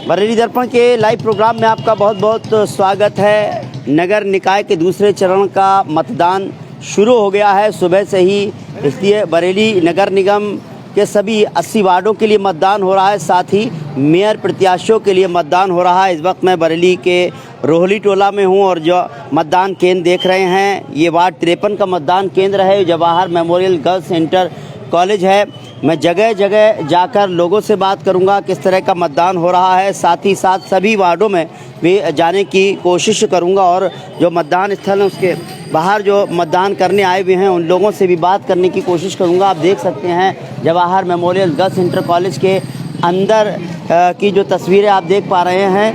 बरेली दर्पण के live programme में आपका बहुत बहुत स्वागत है। नगर निकाय के दूसरे चरण का मतदान शुरू हो गया है सुबह से ही, इसलिए बरेली नगर निगम के सभी 80 वार्डों के लिए मतदान हो रहा है, साथ ही मेयर प्रत्याशियों के लिए मतदान हो रहा है। इस वक्त मैं बरेली के रोहली टोला में हूं और जो मतदान केंद्र देख रहे हैं ये वार्ड 53 का मतदान केंद्र है। Jawahar memorial girls inter college है। मैं जगह जगह जाकर लोगों से बात करूंगा किस तरह का मतदान हो रहा है, साथ ही साथ सभी वार्डों में भी जाने की कोशिश करूंगा और जो मतदान स्थल है उसके बाहर जो मतदान करने आए हुए हैं उन लोगों से भी बात करने की कोशिश करूंगा। आप देख सकते हैं Jawahar memorial girls inter college के अंदर की जो तस्वीरें आप देख पा रहे हैं,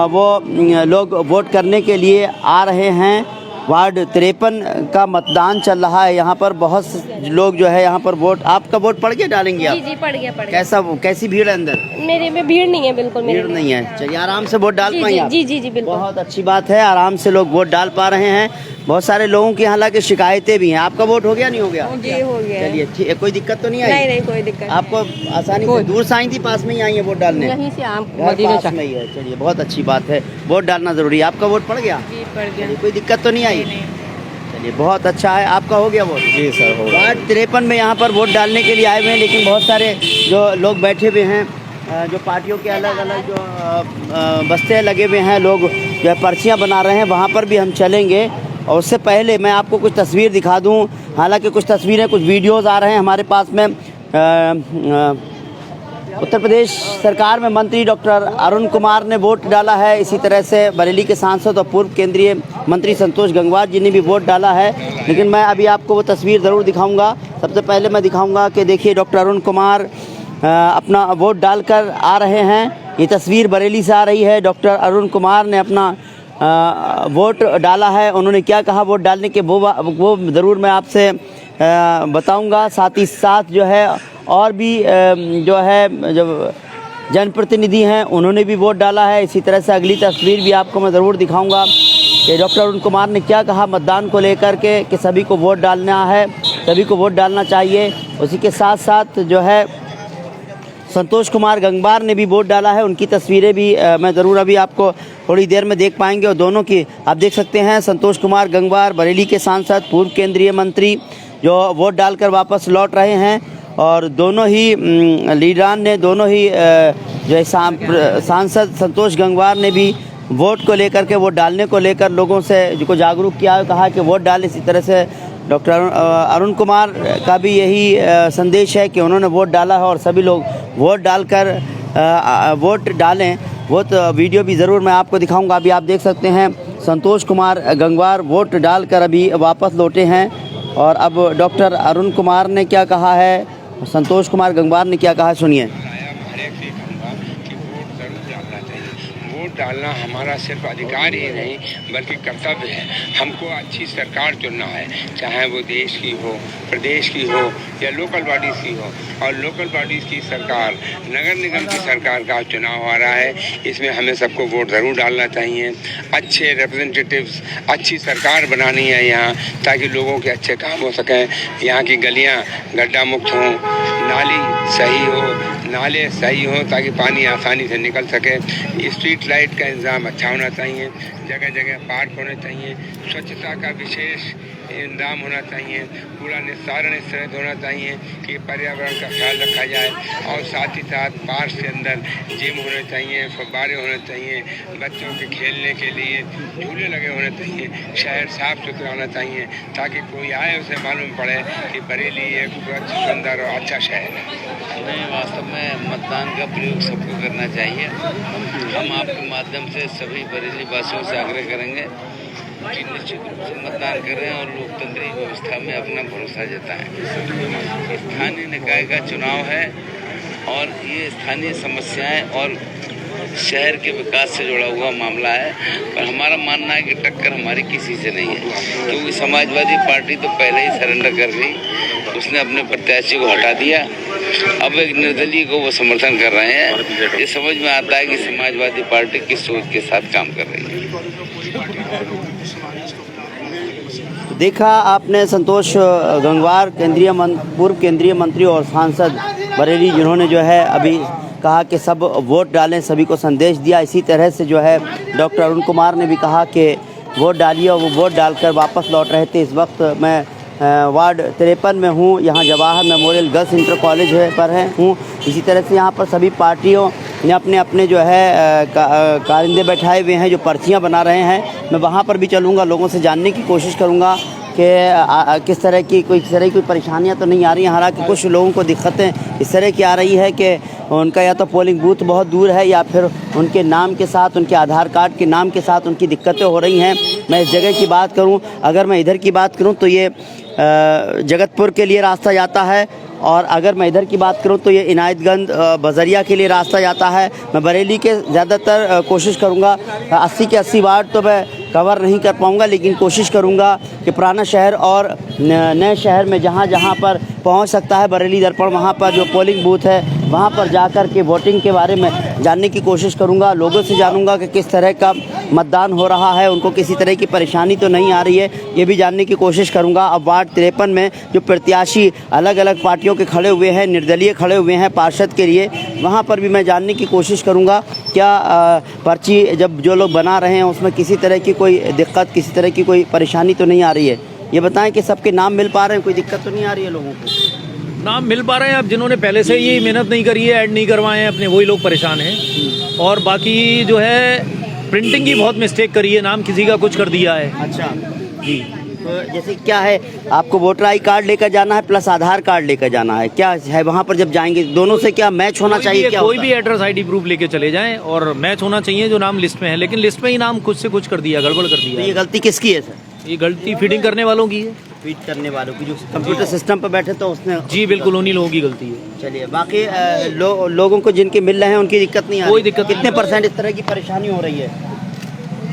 वो लोग वोट करने के लिए आ रहे हैं। वार्ड 53 का मतदान चल रहा है। यहाँ पर बहुत लोग जो है यहाँ पर वोट, आपका वोट पड़ गया डालेंगे आप? जी पड़ गया। कैसी भीड़ है अंदर? मेरे में भीड़ नहीं है, बिल्कुल भीड़ नहीं है। चलिए आराम से वोट डाल पाएंगे आप? जी बिल्कुल। बहुत अच्छी बात है, आराम से लोग वोट डाल पा रहे हैं। बहुत सारे लोगों की हालांकि शिकायतें भी हैं। आपका वोट हो गया नहीं हो गया? जी हो गया। चलिए ठीक है, कोई दिक्कत तो नहीं आई? नहीं कोई दिक्कत। आपको आसानी से दूर से आई थी, पास में ही आई है वोट डालने? यहीं से पास में ही है। चलिए बहुत अच्छी बात है, वोट डालना जरूरी है। आपका वोट पड़ गया? जी पड़ गया। कोई दिक्कत तो नहीं आई? चलिए बहुत अच्छा है। आपका हो गया वोट? जी सर, हो गया। वार्ड 53 में यहाँ पर वोट डालने के लिए आए हुए हैं, लेकिन बहुत सारे जो लोग बैठे हुए हैं, जो पार्टियों के अलग अलग जो बस्ते लगे हुए हैं, लोग जो है पर्चियाँ बना रहे हैं, वहाँ पर भी हम चलेंगे। और उससे पहले मैं आपको कुछ तस्वीर दिखा दूँ। हालांकि कुछ तस्वीरें, कुछ वीडियोज़ आ रहे हैं हमारे पास में। उत्तर प्रदेश सरकार में मंत्री डॉक्टर अरुण कुमार ने वोट डाला है। इसी तरह से बरेली के सांसद और पूर्व केंद्रीय मंत्री संतोष गंगवार जी ने भी वोट डाला है। लेकिन मैं अभी आपको वो तस्वीर ज़रूर दिखाऊंगा। सबसे पहले मैं दिखाऊंगा कि देखिए डॉक्टर अरुण कुमार अपना वोट डालकर आ रहे हैं। ये तस्वीर बरेली से आ रही है। डॉक्टर अरुण कुमार ने अपना वोट डाला है। उन्होंने क्या कहा वोट डालने के वो ज़रूर मैं आपसे बताऊँगा। साथ ही साथ जो है और भी जो है जो जनप्रतिनिधि हैं उन्होंने भी वोट डाला है। इसी तरह से अगली तस्वीर भी आपको मैं ज़रूर दिखाऊंगा कि डॉक्टर अरुण कुमार ने क्या कहा मतदान को लेकर के, कि सभी को वोट डालना है, सभी को वोट डालना चाहिए। उसी के साथ साथ जो है संतोष कुमार गंगवार ने भी वोट डाला है। उनकी तस्वीरें भी मैं ज़रूर अभी आपको थोड़ी देर में देख पाएंगे। और दोनों की आप देख सकते हैं, संतोष कुमार गंगवार बरेली के सांसद, पूर्व केंद्रीय मंत्री, जो वोट डालकर वापस लौट रहे हैं। और दोनों ही लीडरान ने, दोनों ही जो सांसद संतोष गंगवार ने भी वोट को लेकर के, वोट डालने को लेकर लोगों से जो जागरूक किया, कहा कि वोट डालें। इसी तरह से डॉक्टर अरुण कुमार का भी यही संदेश है कि उन्होंने वोट डाला है और सभी लोग वोट डालकर वोट डालें। वो तो वीडियो भी ज़रूर मैं आपको दिखाऊंगा। अभी आप देख सकते हैं संतोष कुमार गंगवार वोट डालकर अभी वापस लौटे हैं। और अब डॉक्टर अरुण कुमार ने क्या कहा है, संतोष कुमार गंगवार ने क्या कहा, सुनिए। वोट डालना हमारा सिर्फ अधिकार ही नहीं बल्कि कर्तव्य है। हमको अच्छी सरकार चुनना है, चाहे वो देश की हो, प्रदेश की हो या लोकल बॉडीज़ की हो। और लोकल बॉडीज़ की सरकार, नगर निगम की सरकार का चुनाव हो रहा है, इसमें हमें सबको वोट ज़रूर डालना चाहिए। अच्छे रिप्रेजेंटेटिव्स, अच्छी सरकार बनानी है यहाँ, ताकि लोगों के अच्छे काम हो सकें। यहाँ की गलियाँ गड्ढा मुक्त हों, नाली सही हो, नाले सही हो ताकि पानी आसानी से निकल सके। स्ट्रीट लाइट का इंतज़ाम अच्छा होना चाहिए, जगह जगह पार्क होने चाहिए, स्वच्छता का विशेष इंतजाम होना चाहिए, कूड़ा निस्तारण इस तरह होना चाहिए कि पर्यावरण का ख्याल रखा जाए। और साथ ही साथ पार्क के अंदर जिम होने चाहिए, फव्वारे होने चाहिए, बच्चों के खेलने के लिए झूले लगे होने चाहिए, शहर साफ सुथरा होना चाहिए ताकि कोई आए उसे मालूम पड़े कि बरेली एक स्वच्छ, सुंदर और अच्छा शहर है। नहीं, वास्तव में मतदान का प्रयोग सबको करना चाहिए। हम आपके माध्यम से सभी बरेली वासियों से आग्रह करेंगे कि निश्चित रूप से मतदान करें और लोकतंत्रीय व्यवस्था में अपना भरोसा जताएं। स्थानीय निकाय का चुनाव है और ये स्थानीय समस्याएं और शहर के विकास से जुड़ा हुआ मामला है। पर हमारा मानना है कि टक्कर हमारी किसी से नहीं है, क्योंकि समाजवादी पार्टी तो पहले ही सरेंडर कर गई, उसने अपने प्रत्याशी को हटा दिया। अब एक निर्दलीय को वो समर्थन कर रहे हैं। ये समझ में आता है कि समाजवादी पार्टी किस सोच के साथ काम कर रही है। देखा आपने संतोष गंगवार, पूर्व केंद्रीय मंत्री और सांसद बरेली, जिन्होंने जो है अभी कहा कि सब वोट डालें, सभी को संदेश दिया। इसी तरह से जो है डॉक्टर अरुण कुमार ने भी कहा कि वोट डालिए, और वो वोट डालकर वापस लौट रहे थे। इस वक्त मैं वार्ड 53 में हूँ, यहाँ Jawahar memorial girls inter college पर हूँ। इसी तरह से यहाँ पर सभी पार्टियों ने अपने अपने जो है कारिंदे बैठाए हुए हैं जो पर्चियाँ बना रहे हैं। मैं वहाँ पर भी चलूँगा, लोगों से जानने की कोशिश करूँगा कि किस तरह की कोई परेशानियाँ तो नहीं आ रही हैं। हालांकि कुछ लोगों को दिक्कतें इस तरह की आ रही है कि उनका या तो पोलिंग बूथ बहुत दूर है, या फिर उनके नाम के साथ, उनके आधार कार्ड के नाम के साथ उनकी दिक्कतें हो रही हैं। मैं इस जगह की बात करूं, अगर मैं इधर की बात करूं तो ये जगतपुर के लिए रास्ता जाता है, और अगर मैं इधर की बात करूं तो ये इनायतगंज बजरिया के लिए रास्ता जाता है। मैं बरेली के ज़्यादातर कोशिश करूंगा, 80 के 80 वार्ड तो मैं कवर नहीं कर पाऊंगा, लेकिन कोशिश करूंगा कि पुराना शहर और नए शहर में जहां जहां पर पहुंच सकता है बरेली दर्पण, वहां पर जो पोलिंग बूथ है वहां पर जाकर के वोटिंग के बारे में जानने की कोशिश करूंगा। लोगों से जानूंगा कि किस तरह का मतदान हो रहा है, उनको किसी तरह की परेशानी तो नहीं आ रही है, ये भी जानने की कोशिश करूंगा। अब वार्ड 53 में जो प्रत्याशी अलग अलग पार्टियों के खड़े हुए हैं, निर्दलीय खड़े हुए हैं पार्षद के लिए, वहाँ पर भी मैं जानने की कोशिश करूँगा क्या पर्ची जब जो लोग बना रहे हैं उसमें किसी तरह की कोई दिक्कत, किसी तरह की कोई परेशानी तो नहीं आ रही है। ये बताएं कि सबके नाम मिल पा रहे हैं, कोई दिक्कत तो नहीं आ रही है लोगों को? नाम मिल पा रहे हैं। अब जिन्होंने पहले से ये मेहनत नहीं करी है, ऐड नहीं करवाए हैं अपने, वही लोग परेशान हैं। और बाकी जो है प्रिंटिंग की बहुत मिस्टेक करी है, नाम किसी का कुछ कर दिया है। अच्छा जी, तो जैसे क्या है, आपको वोटर आई कार्ड लेकर जाना है प्लस आधार कार्ड लेकर जाना है, क्या है वहाँ पर जब जाएंगे दोनों से क्या मैच होना चाहिए? क्या कोई भी एड्रेस ID प्रूफ लेके चले जाएं और मैच होना चाहिए जो नाम लिस्ट में है। लेकिन लिस्ट में ही नाम खुद से कुछ कर दिया, गड़बड़ कर दिया। ये गलती किसकी है सर? ये गलती फीडिंग करने वालों की है। फीड करने वालों की, जो कंप्यूटर सिस्टम पर बैठे तो उसने। जी बिल्कुल, उन्हीं लोगों की गलती है। चलिए, बाकी लोगों को जिनके मिल रहे हैं उनकी दिक्कत नहीं आ रही? कोई दिक्कत कितने % इस तरह की परेशानी हो रही है?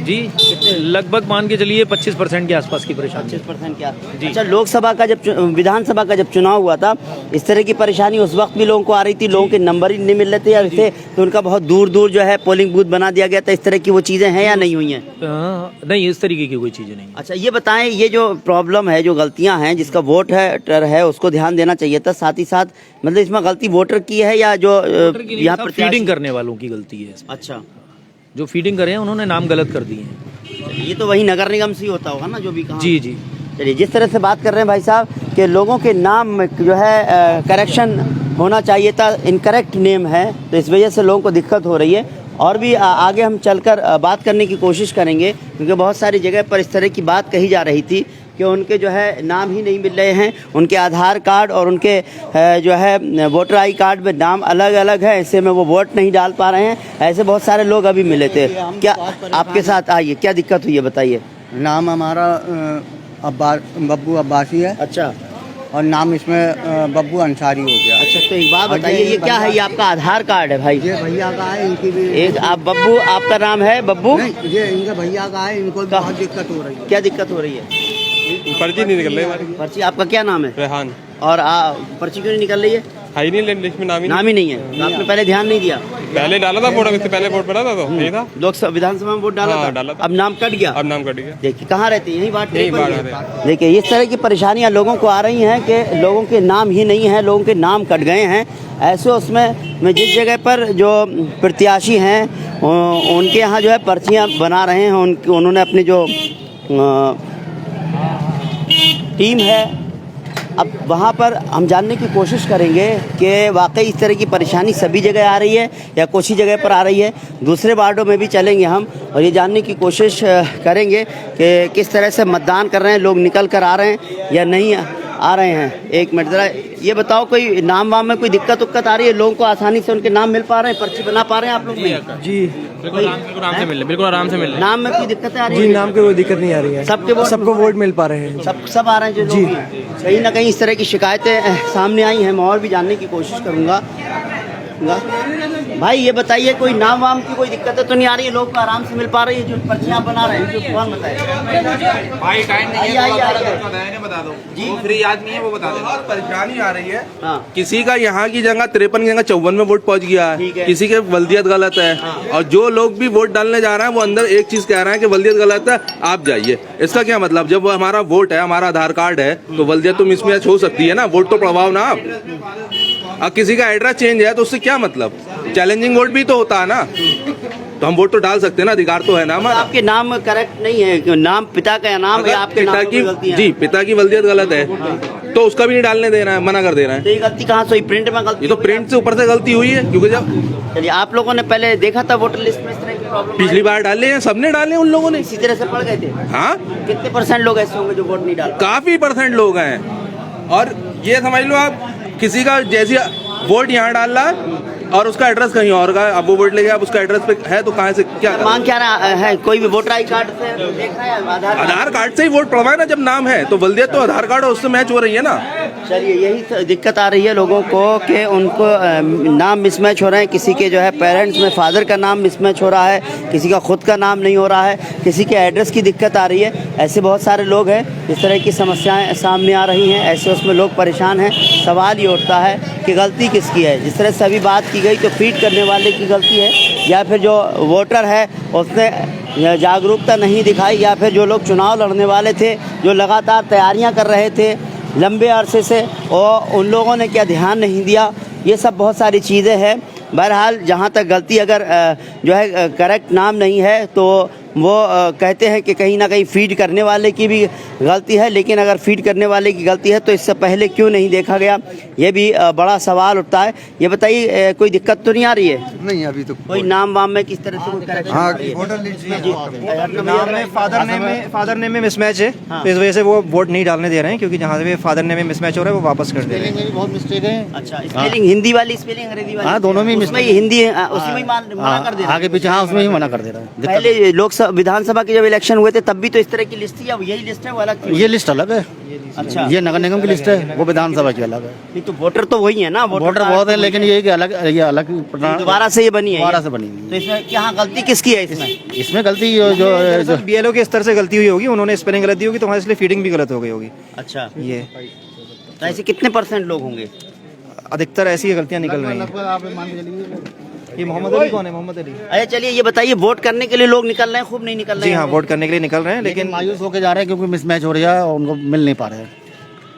जी लगभग मान के चलिए 25% के आसपास की परेशानी। 25% क्या? जी। अच्छा, लोकसभा का जब विधानसभा का जब चुनाव हुआ था, इस तरह की परेशानी उस वक्त भी लोगों को आ रही थी, लोगों के नंबर ही नहीं मिल रहे थे या थे, तो उनका बहुत दूर दूर जो है पोलिंग बूथ बना दिया गया था। इस तरह की वो चीज़ें हैं या नहीं हुई हैं? नहीं, इस तरीके की कोई चीज़ें नहीं। अच्छा, ये बताएं, ये जो प्रॉब्लम है, जो गलतियां हैं, जिसका वोट है उसको ध्यान देना चाहिए था। साथ ही साथ मतलब इसमें गलती वोटर की है या जो यहाँ पर फीडिंग करने वालों की गलती है इसमें। अच्छा, जो फीडिंग करे हैं उन्होंने नाम गलत कर दिए हैं। ये तो वही नगर निगम से ही होता होगा ना, जो भी कहा। जी जी। चलिए, जिस तरह से बात कर रहे हैं भाई साहब कि लोगों के नाम में जो है करेक्शन होना चाहिए था, इनकरेक्ट नेम है, तो इस वजह से लोगों को दिक्कत हो रही है। और भी आगे हम चलकर बात करने की कोशिश करेंगे, क्योंकि बहुत सारी जगह पर इस तरह की बात कही जा रही थी कि उनके जो है नाम ही नहीं मिल रहे हैं, उनके आधार कार्ड और उनके जो है वोटर आई कार्ड में नाम अलग अलग है, ऐसे में वो वोट नहीं डाल पा रहे हैं। ऐसे बहुत सारे लोग अभी मिले थे। क्या आपके साथ आइए, क्या दिक्कत हुई है बताइए? नाम हमारा बब्बू अब्बासी है। अच्छा, और नाम इसमें बब्बू अंसारी हो गया। अच्छा, तो एक बात बताइए, ये क्या है? ये आपका आधार कार्ड है भाई? ये भैया का है, इनकी भी एक आप बब्बू, आपका नाम है बब्बू? नहीं, ये इनका भैया का है, इनको भी बहुत दिक्कत हो रही है। क्या दिक्कत हो रही है? पर्ची नहीं निकल रही हमारी। पर्ची, आपका क्या नाम है? रेहान। और पर्ची क्यों नहीं निकल रही है? है ही नहीं लिस्ट में, नाम ही नाम ही नहीं है। तो आपने पहले ध्यान नहीं दिया? पहले डाला था वोट, इससे पहले वोट पड़ा था तो नहीं था। लोकसभा विधानसभा में वोट डाला हाँ, था, डाला था। अब नाम कट गया। अब नाम कट गया। देखिए, कहाँ रहते हैं? यही बात यही बात है। देखिए, इस तरह की परेशानियां लोगों को आ रही हैं कि लोगों के नाम ही नहीं है, लोगों के नाम कट गए हैं। ऐसे उसमें मैं जिस जगह पर जो प्रत्याशी हैं उनके यहाँ जो है पर्चियाँ बना रहे हैं, उन्होंने अपनी जो टीम है, अब वहाँ पर हम जानने की कोशिश करेंगे कि वाकई इस तरह की परेशानी सभी जगह आ रही है या कुछ ही जगह पर आ रही है। दूसरे वार्डों में भी चलेंगे हम और ये जानने की कोशिश करेंगे कि किस तरह से मतदान कर रहे हैं, लोग निकल कर आ रहे हैं या नहीं आ रहे हैं। एक मिनट ज़रा ये बताओ, कोई नाम वाम में कोई दिक्कत उक्कत आ रही है? लोगों को आसानी से उनके नाम मिल पा रहे हैं, पर्ची बना पा रहे हैं आप लोग? जी बिल्कुल आराम से मिल रहे, बिल्कुल आराम से मिल रहे। नाम में कोई दिक्कत आ रही है? जी, नाम की कोई दिक्कत नहीं आ रही है। सबको वोट मिल पा रहे हैं। सब आ रहे हैं जो लोग भी। कहीं ना कहीं इस तरह की शिकायतें सामने आई हैं, मैं और भी जानने की कोशिश करूँगा। भाई ये बताइए, कोई नाम वाम की कोई दिक्कतें तो नहीं आ रही है? लोग को आराम से मिल पा रही है जो पर्चियाँ बना रहे हैं? जो कौन बताए भाई, टाइम नहीं है, आइए बता दो जी। फ्री आदमी है, वो बता दो। बहुत परेशानी आ रही है। हाँ। किसी का यहाँ की जगह 53 की जगह 54 में वोट पहुँच गया ठीक है। है, किसी के वल्दियत गलत है। और जो लोग भी वोट डालने जा रहे हैं वो अंदर एक चीज कह रहे हैं कि वल्दियत गलत है, आप जाइए। इसका क्या मतलब? जब वो हमारा वोट है, हमारा आधार कार्ड है, तो वल्दियत तो मिसमैच हो सकती है ना, वोट तो पड़वाओ ना आप। अब किसी का एड्रेस चेंज है तो उससे क्या मतलब, चैलेंजिंग वोट भी तो होता है ना, तो हम वोट तो डाल सकते हैं ना, अधिकार तो है ना हमारा। आपके नाम करेक्ट नहीं है, नाम पिता का नाम या आपके नाम की गलती है? जी पिता की वल्दियत गलत है तो उसका भी नहीं डालने दे रहा है, मना कर दे रहा है। तो ये गलती कहाँ से हुई? प्रिंट में गलती? ये तो प्रिंट से ऊपर से गलती हुई है, क्योंकि जब चलिए आप लोगों ने पहले देखा था वोटर लिस्ट में इस तरह की प्रॉब्लम? पिछली बार डाले हैं, सबने डाले उन लोगों ने, इसी तरह से पड़ गए थे। हाँ कितने % लोग ऐसे होंगे जो वोट नहीं डाल? काफी % लोग हैं। और ये समझ लो आप, किसी का जैसे वोट यहाँ डाल रहा है और उसका एड्रेस कहीं और का है, अब वो वोट लेके आप उसका एड्रेस पे है तो कहाँ से क्या मांग क्या रहा है? कोई भी वोटर आई कार्ड से देख रहा है? आधार कार्ड से ही वोट पड़वाए ना, जब नाम है तो वल्दियत तो आधार कार्ड और उससे मैच हो रही है ना। चलिए यही दिक्कत आ रही है लोगों को कि उनको नाम मिसमैच हो रहे हैं, किसी के जो है पेरेंट्स में फादर का नाम मिसमैच हो रहा है, किसी का खुद का नाम नहीं हो रहा है, किसी के एड्रेस की दिक्कत आ रही है। ऐसे बहुत सारे लोग हैं, इस तरह की समस्याएं सामने आ रही हैं, ऐसे उसमें लोग परेशान हैं। सवाल ये उठता है कि गलती किसकी है? जिस तरह से अभी बात की गई तो फीड करने वाले की गलती है, या फिर जो वोटर है उसने जागरूकता नहीं दिखाई, या फिर जो लोग चुनाव लड़ने वाले थे, जो लगातार तैयारियां कर रहे थे लंबे अरसे से, और उन लोगों ने क्या ध्यान नहीं दिया। ये सब बहुत सारी चीज़ें हैं। बहरहाल जहाँ तक गलती अगर जो है करेक्ट नाम नहीं है तो वो कहते हैं कि कहीं ना कहीं फीड करने वाले की भी गलती है, लेकिन अगर फीड करने वाले की गलती है तो इससे पहले क्यों नहीं देखा गया, ये भी बड़ा सवाल उठता है। ये बताइए कोई दिक्कत तो नहीं आ रही है? नहीं अभी तो कोई नाम वाम में किस तरह से कोई करेक्शन आ रही है? वोटर लिस्ट नाम में फादर नेम में मिसमैच है, तो इस वजह से वो वोट नहीं डालने दे रहे हैं, क्योंकि जहाँ से फादर नेम में मिसमैच हो रहा है वो वापस कर दे रहे हैं। बहुत मिस्टेक है। अच्छा, स्पेलिंग हिंदी वाली स्पेलिंग अंग्रेजी वाली? हाँ, दोनों में उसमें हिंदी उसमें ही मना कर दे रहा है। आगे पीछे, हाँ उसमें ही मना कर दे रहा है। पहले लोकसभा विधानसभा के जब इलेक्शन हुए थे तब भी तो इस तरह की लिस्ट थी, या यही लिस्ट है वो अलग थी? ये लिस्ट अलग है। अच्छा, ये नगर निगम की लिस्ट है, वो विधानसभा की अलग है। नहीं तो वोटर तो वही है ना? वोटर बहुत है, लेकिन ये अलग, ये अलग दोबारा से ये बनी है? दोबारा से बनी है। तो इसमें क्या गलती किसकी है? इसमें गलती जो बीएलओ के स्तर से गलती हुई होगी, उन्होंने स्पेलिंग गलत दी होगी, तो वहाँ इसलिए फीडिंग भी गलत हो गई होगी। अच्छा, ये तो ऐसे कितने % लोग होंगे? अधिकतर ऐसी गलतियाँ निकल रही हैं। ये मोहम्मद अली कौन है? मोहम्मद अली। अरे चलिए ये बताइए, वोट करने के लिए लोग निकल रहे हैं, खूब नहीं निकल रहे जी हैं? हाँ, वोट करने के लिए निकल रहे हैं, लेकिन मायूस होकर जा रहे हैं क्योंकि मिसमैच हो रही है और उनको मिल नहीं पा रहे हैं,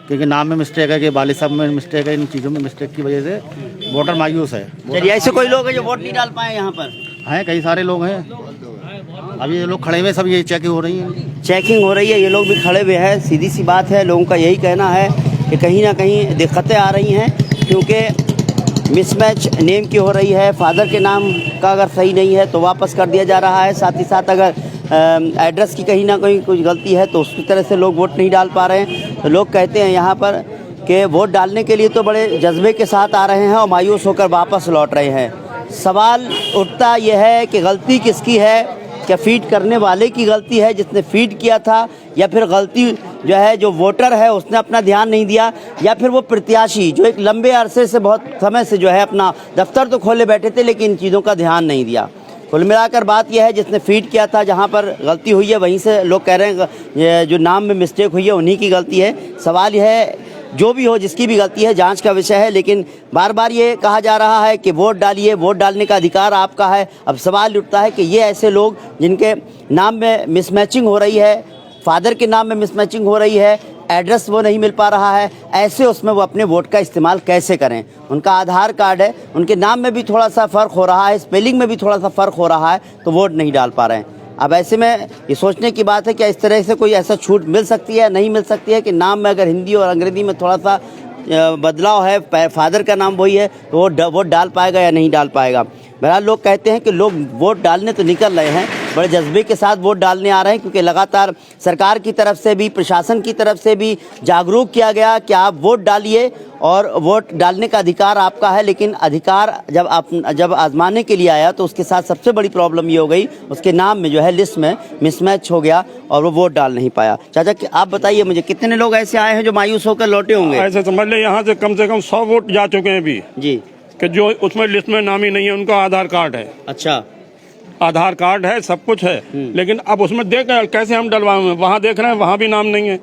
क्योंकि नाम में मिस्टेक है, कि वालिद साहब में मिस्टेक है, इन चीज़ों में मिस्टेक की वजह से वोटर मायूस है। चलिए ऐसे कोई लोग हैं जो वोट नहीं डाल पाए यहाँ पर? हैं, कई सारे लोग हैं। अभी ये लोग खड़े हुए, सब ये चेकिंग हो रही है। चेकिंग हो रही है, ये लोग भी खड़े हुए हैं। सीधी सी बात है, लोगों का यही कहना है कि कहीं ना कहीं दिक्कतें आ रही हैं, क्योंकि मिसमैच नेम की हो रही है। फादर के नाम का अगर सही नहीं है तो वापस कर दिया जा रहा है, साथ ही साथ अगर एड्रेस की कहीं ना कहीं कुछ गलती है तो उसकी तरह से लोग वोट नहीं डाल पा रहे हैं। तो लोग कहते हैं यहाँ पर कि वोट डालने के लिए तो बड़े जज्बे के साथ आ रहे हैं और मायूस होकर वापस लौट रहे हैं। सवाल उठता यह है कि गलती किसकी है? क्या फीड करने वाले की गलती है जिसने फीड किया था, या फिर गलती जो है जो वोटर है उसने अपना ध्यान नहीं दिया, या फिर वो प्रत्याशी जो एक लंबे अरसे से बहुत समय से जो है अपना दफ्तर तो खोले बैठे थे लेकिन इन चीज़ों का ध्यान नहीं दिया। कुल मिलाकर बात यह है, जिसने फीड किया था, जहाँ पर गलती हुई है वहीं से लोग कह रहे हैं ये जो नाम में मिस्टेक हुई है उन्हीं की गलती है। सवाल यह है, जो भी हो, जिसकी भी गलती है, जांच का विषय है, लेकिन बार बार ये कहा जा रहा है कि वोट डालिए, वोट डालने का अधिकार आपका है। अब सवाल उठता है कि ये ऐसे लोग जिनके नाम में मिसमैचिंग हो रही है, फादर के नाम में मिसमैचिंग हो रही है, एड्रेस वो नहीं मिल पा रहा है, ऐसे उसमें वो अपने वोट का इस्तेमाल कैसे करें? उनका आधार कार्ड है, उनके नाम में भी थोड़ा सा फ़र्क हो रहा है, स्पेलिंग में भी थोड़ा सा फ़र्क हो रहा है, तो वोट नहीं डाल पा रहे हैं। अब ऐसे में ये सोचने की बात है कि इस तरह से कोई ऐसा छूट मिल सकती है, नहीं मिल सकती है कि नाम में अगर हिंदी और अंग्रेजी में थोड़ा सा बदलाव है, फादर का नाम वही है, तो वो वोट डाल पाएगा या नहीं डाल पाएगा। बहरहाल लोग कहते हैं कि लोग वोट डालने तो निकल रहे हैं, बड़े जज्बे के साथ वोट डालने आ रहे हैं, क्योंकि लगातार सरकार की तरफ से भी, प्रशासन की तरफ से भी जागरूक किया गया कि आप वोट डालिए और वोट डालने का अधिकार आपका है। लेकिन अधिकार जब आजमाने के लिए आया तो उसके साथ सबसे बड़ी प्रॉब्लम ये हो गई, उसके नाम में जो है लिस्ट में मिसमैच हो गया और वो वोट डाल नहीं पाया। चाचा आप बताइए मुझे, कितने लोग ऐसे आए हैं जो मायूस होकर लौटे होंगे? ऐसे समझ ले यहाँ से कम 100 वोट जा चुके हैं अभी जी, कि जो उसमें लिस्ट में नाम ही नहीं है, उनका आधार कार्ड है। अच्छा, आधार कार्ड है, सब कुछ है, लेकिन अब उसमें देख कैसे हम डलवाएं? वहाँ देख रहे हैं, वहाँ भी नाम नहीं है।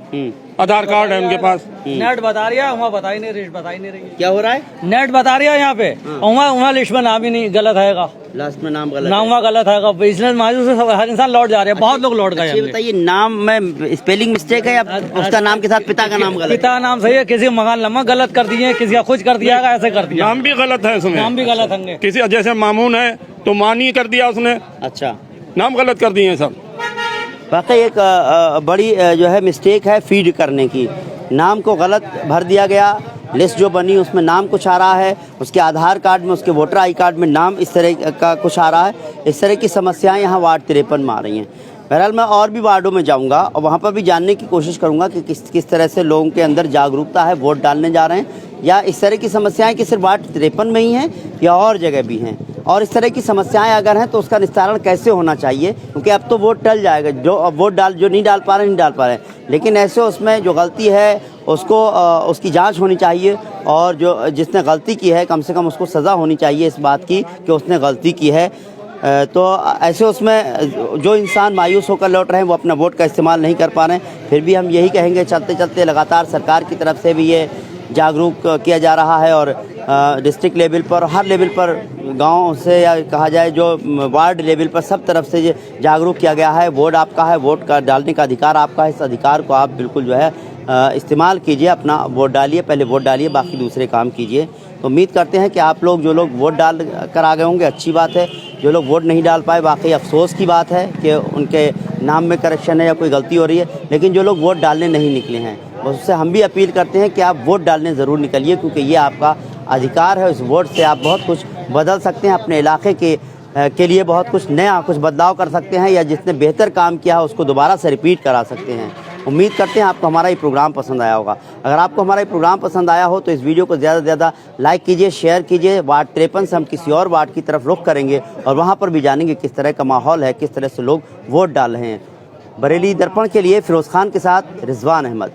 आधार कार्ड है उनके पास। नेट बता रही है, वहाँ बता ही नहीं रही, बता ही नहीं रही। क्या हो रहा है? नेट बता रही है यहाँ पे, वहाँ लिस्ट में नाम ही नहीं गलत है, लास्ट में नाम गलत नाम वहाँ गलत है। इसलिए मायूस से हर इंसान लौट जा रहे हैं, बहुत लोग लौट ये गए। बताइए, नाम में स्पेलिंग मिस्टेक है या उसका नाम के साथ पिता का नाम गलत है? पिता का नाम सही है, किसी का मकान नंबर गलत कर दिए, किसी का कुछ कर दिया, ऐसे कर दिया। नाम भी गलत है उसमें, नाम भी गलत होंगे। किसी जैसे मामून है तो मानी कर दिया उसने, अच्छा, नाम गलत कर दिए सब। वाकई एक बड़ी जो है मिस्टेक है फीड करने की। नाम को गलत भर दिया गया, लिस्ट जो बनी उसमें नाम कुछ आ रहा है, उसके आधार कार्ड में, उसके वोटर आई कार्ड में नाम इस तरह का कुछ आ रहा है। इस तरह की समस्याएं यहाँ वार्ड 53 में आ रही हैं। बहरहाल मैं और भी वार्डों में जाऊंगा और वहाँ पर भी जानने की कोशिश करूंगा कि किस तरह से लोगों के अंदर जागरूकता है, वोट डालने जा रहे हैं, या इस तरह की समस्याएं कि सिर्फ वार्ड 53 में ही हैं या और जगह भी हैं, और इस तरह की समस्याएं अगर हैं तो उसका निस्तारण कैसे होना चाहिए, क्योंकि अब तो वोट टल जाएगा। जो नहीं डाल पा रहे, लेकिन ऐसे उसमें जो गलती है उसको उसकी जांच होनी चाहिए, और जो जिसने गलती की है कम से कम उसको सज़ा होनी चाहिए इस बात की कि उसने गलती की है। तो ऐसे उसमें जो इंसान मायूस होकर लौट रहे हैं वो अपना वोट का इस्तेमाल नहीं कर पा रहे हैं। फिर भी हम यही कहेंगे, चलते चलते लगातार सरकार की तरफ से भी ये जागरूक किया जा रहा है, और डिस्ट्रिक्ट लेवल पर, हर लेवल पर, गांव से या कहा जाए जो वार्ड लेवल पर, सब तरफ से ये जागरूक किया गया है। वोट आपका है, वोट का डालने का अधिकार आपका है, इस अधिकार को आप बिल्कुल जो है इस्तेमाल कीजिए, अपना वोट डालिए, पहले वोट डालिए, बाकी दूसरे काम कीजिए। तो उम्मीद करते हैं कि आप लोग, जो लोग वोट डाल कर आ गए होंगे, अच्छी बात है। जो लोग वोट नहीं डाल पाए, वाकई अफसोस की बात है कि उनके नाम में करेक्शन है या कोई गलती हो रही है। लेकिन जो लोग वोट डालने नहीं निकले हैं, उससे हम भी अपील करते हैं कि आप वोट डालने ज़रूर निकलिए, क्योंकि ये आपका अधिकार है। इस वोट से आप बहुत कुछ बदल सकते हैं, अपने इलाके के लिए बहुत कुछ नया, कुछ बदलाव कर सकते हैं, या जिसने बेहतर काम किया है उसको दोबारा से रिपीट करा सकते हैं। उम्मीद करते हैं आपको हमारा ये प्रोग्राम पसंद आया होगा। अगर आपको हमारा ये प्रोग्राम पसंद आया हो तो इस वीडियो को ज़्यादा से ज़्यादा लाइक कीजिए, शेयर कीजिए। वार्ड 53 से हम किसी और वार्ड की तरफ रुख करेंगे और वहाँ पर भी जानेंगे किस तरह का माहौल है, किस तरह से लोग वोट डाल रहे हैं। बरेली दर्पण के लिए फिरोज़ खान के साथ रिजवान अहमद।